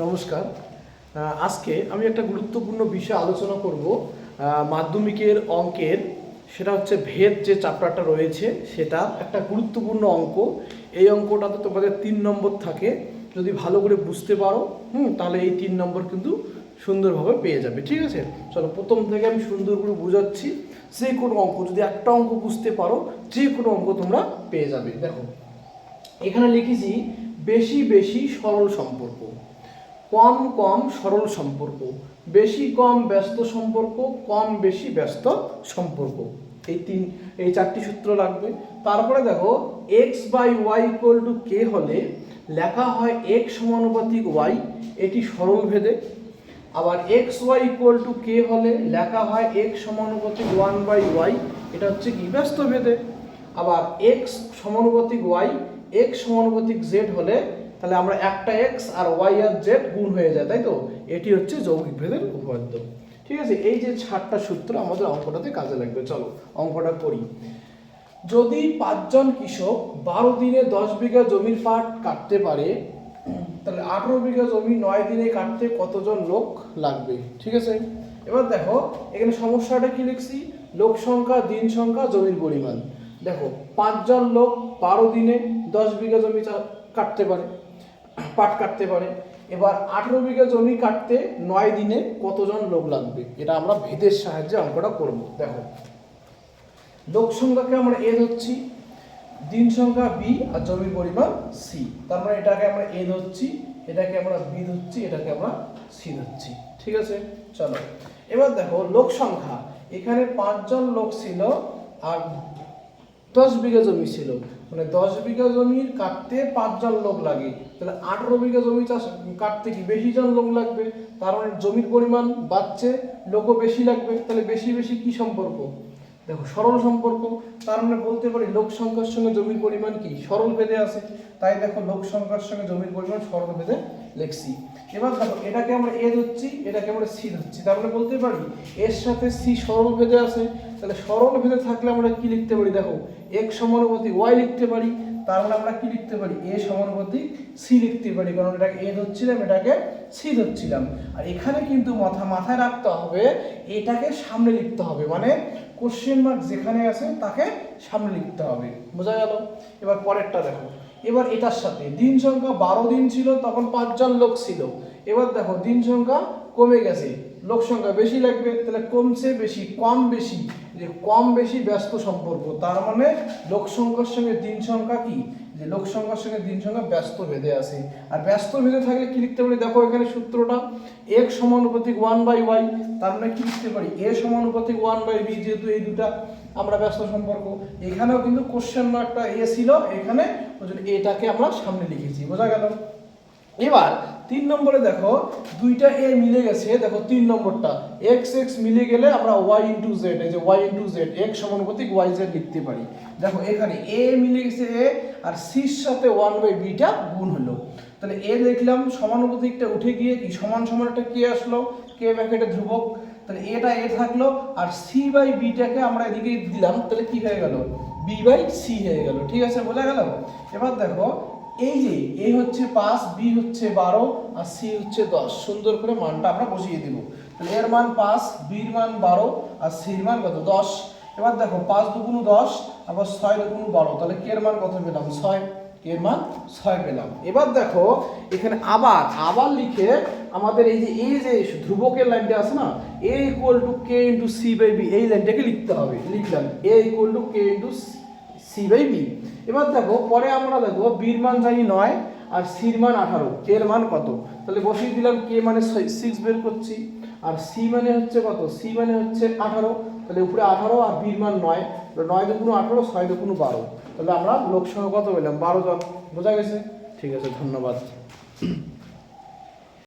নমস্কার। আজকে আমি একটা গুরুত্বপূর্ণ বিষয় আলোচনা করব মাধ্যমিকের অঙ্কের। সেটা হচ্ছে ভেদ যে চ্যাপ্টারটা রয়েছে সেটা একটা গুরুত্বপূর্ণ অঙ্ক। এই অঙ্কটাতে তোমাদের 3 নম্বর থাকে। যদি ভালো করে বুঝতে পারো তাহলে এই 3 নম্বর কিন্তু সুন্দরভাবে পেয়ে যাবে। ঠিক আছে, চলো প্রথম থেকে আমি সুন্দর করে বুঝাচ্ছি। যে কোনো অঙ্ক যদি একটা অঙ্ক বুঝতে পারো, যে কোনো অঙ্ক তোমরা পেয়ে যাবে। দেখো এখানে লিখেছি বেশি বেশি সরল সম্পর্ক, কম কম সরল সম্পর্ক, বেশি কম ব্যস্ত সম্পর্ক, কম বেশি ব্যস্ত সম্পর্ক। এই চারটি সূত্র লাগবে। তারপরে দেখো X by Y equal to K হলে লেখা হয় এক্স সমানুপাতিক ওয়াই, এটি সরল ভেদে। আবার x Y equal to K হলে লেখা হয় এক্স সমানুপাতিক 1/y, এটা হচ্ছে কি ব্যস্ত ভেদে। আবার এক্স সমানুপাতিক ওয়াই এক্স সমানুপাতিক জেড হলে তাহলে আমরা একটা এক্স আর ওয়াই আর জেড গুণ হয়ে যায়, তাই তো? এটি হচ্ছে যৌগিক ভেদের উপপাদ্য। ঠিক আছে, এই যে 6টা সূত্র আমাদের অঙ্কটাতে কাজে লাগবে। চলো অঙ্কটা করি। যদি 5 জন কৃষক 12 দিনে 10 বিঘা জমির পাট কাটতে পারে, তাহলে 18 বিঘা জমি 9 দিনে কাটতে কতজন লোক লাগবে? ঠিক আছে, এবার দেখো এখানে সমস্যাটা কি লিখছি, লোক সংখ্যা, দিন সংখ্যা, জমির পরিমাণ। দেখো 5 জন লোক 12 দিনে 10 বিঘা জমি কাটতে পারে, পাট কাটতে পারে। এবার 18 বিঘা জমি কাটতে 9 দিনে কতজন লোক লাগবে? এটা আমরা ভেদের সাহায্যে অঙ্কটা করব। দেখো লোক সংখ্যাকে আমরা এ ধরছি, দিন সংখ্যা বি আর জমির পরিমাণ সি। তার মানে এটাকে আমরা এ ধরছি, এটাকে আমরা বি ধরছি, এটাকে আমরা সি ধরছি। ঠিক আছে, চলো এবার দেখো লোক সংখ্যা, এখানে 5 জন লোক ছিল আর 10 বিঘা জমি ছিল, মানে 10 বিঘা জমির কাটতে 5 জন লোক লাগে। তাহলে 18 বিঘা জমি চাষ কাটতে কি বেশি জন লোক লাগবে? তার মানে জমির পরিমাণ বাড়ছে, লোকও বেশি লাগবে। তাহলে বেশি বেশি কি সম্পর্ক? দেখো সরল সম্পর্ক। তার মানে বলতে পারি লোক সংখ্যার সঙ্গে জমির পরিমাণ কি সরল ভেদে আছে। তাই দেখো লোক সংখ্যার সঙ্গে জমির পরিমাণ সরল ভেদে লিখছি। এবার দেখো এটাকে আমরা এ ধরছি, এটাকে আমরা সি ধরছি। তার মানে বলতে পারি এর সাথে সি সরল ভেদে আছে। তাহলে সরল ভেদে থাকলে আমরা কি লিখতে পারি? দেখো এক্স সমানুপাতিক ওয়াই লিখতে পারি। তার মানে আমরা কি লিখতে পারি? এ সমানুপাতিক সি লিখতে পারি, কারণ এটাকে এ ধরছিলাম, এটাকে সি ধরছিলাম। আর এখানে কিন্তু মাথায় রাখতে হবে এটাকে সামনে লিখতে হবে, মানে কোশ্চেন মার্ক যেখানে আছে তাকে সামনে লিখতে হবে। বোঝা গেল? এবার পরেরটা দেখো, এবার এটার সাথে দিন সংখ্যা 12 দিন ছিল, তখন 5 জন লোক ছিল। এবার দেখো দিন সংখ্যা কমে গেছে, লোক সংখ্যা বেশি লাগবে। তাহলে কমছে বেশি, কম বেশি, যে কম বেশি ব্যস্ত সম্পর্ক। তার মানে লোক সংখ্যার সঙ্গে দিন সংখ্যা কি, যে লোক সংখ্যার সঙ্গে দিন সংখ্যা ব্যস্ত ভেদে আছে। আর ব্যস্ত ভেদে থাকলে কি লিখতে পারি? দেখো এখানে সূত্রটা x সমানুপাতিক 1/y। তার মানে কি লিখতে পারি? a সমানুপাতিক 1/b, যেহেতু এই দুটা আমরা ব্যস্ত সম্পর্ক। এখানেও কিন্তু কোশ্চেন মার্কটা এ ছিল, এখানে ওই জন্য এটাকে আমরা সামনে লিখেছি। বোঝা গেল? এবার 3 নম্বরে দেখো দুইটা এ মিলে গেছে। দেখো 3 নম্বরটা এক্স এক্স মিলে গেলে আমরা ওয়াই ইন্টু জেড, এই যে ওয়াই ইন্টু জেড এক্স সমানুপাতিক ওয়াই জেড লিখতে পারি। দেখো এখানে এ মিলে গেছে এ, আর সির সাথে 1/bটা গুণ হলো। তাহলে এ লিখলাম, সমানুপাতিকটা উঠে গিয়ে কি সমান সমানটা কে আসলো, কে ব্র্যাকেটে ধ্রুবক। তাহলে এটা এ থাকলো, আর সি বাই বিটাকে আমরা এদিকে দিলাম, তাহলে কি হয়ে গেল? বি বাই সি হয়ে গেল। ঠিক আছে, বোঝা গেল? এবার দেখো এই যে এ হচ্ছে 5, বি হচ্ছে 12 আর সি হচ্ছে 10, সুন্দর করে মানটা আমরা বসিয়ে দেব। তাহলে এর মান 5, বির মান 12 আর সির মান কত? 10। এবার দেখো 5 দুগুণ 10, আবার 6 দুগুণ 12, তাহলে কে এর মান কত পেলাম? 6, কে এর মান 6 পেলাম। এবার দেখো এখানে আবার লিখে আমাদের এই যে ধ্রুবকের লাইনটা আছে না, a equal to K into C by B, এই লাইনটাকে লিখতে হবে। লিখলাম a equal to K into C by B. এবার দেখো পরে আমরা দেখো বির মান জানি 9 আর সির মান 18, এর মান কত? তাহলে বসিয়ে দিলাম, কে মানে 6 বের করছি, আর সি মানে হচ্ছে কত? সি মানে হচ্ছে 18। তাহলে উপরে 18 আর বির মান 9, 9 দুগুণ 18, 6 দুগুণ 12। তাহলে আমরা লোক সংখ্যা কত পেলাম? 12 জন। বোঝা গেছে? ঠিক আছে, ধন্যবাদ।